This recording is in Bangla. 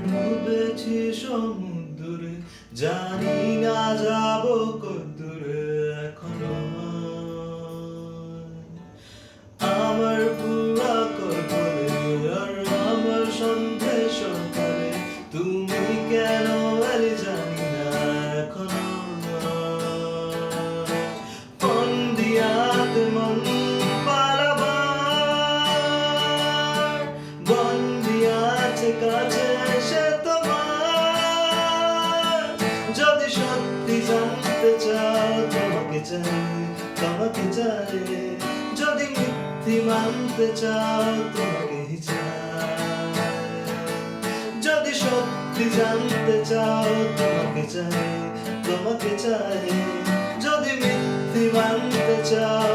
ডুবেছি সমুদ্রে, জানি না যাব কতদূরে এখনো। আমার পুরা কপালে আর আমার সন্ধে সকালে তুমি কেন এলে জানি না এখনো। ফোন দিয়াতে মন পালাবার, বন্দি আছে কাছে এসে তোমার। যদি সত্যি জানতে চাও তোমাকে চাই, তোমাকে চাই। যদি মিথ্যি মানতে চাও তোমাকেই চাই। যদি সত্যি জানতে চাও তোমাকে চাই, তোমাকে চাই। যদি মিথ্যি মানতে চাও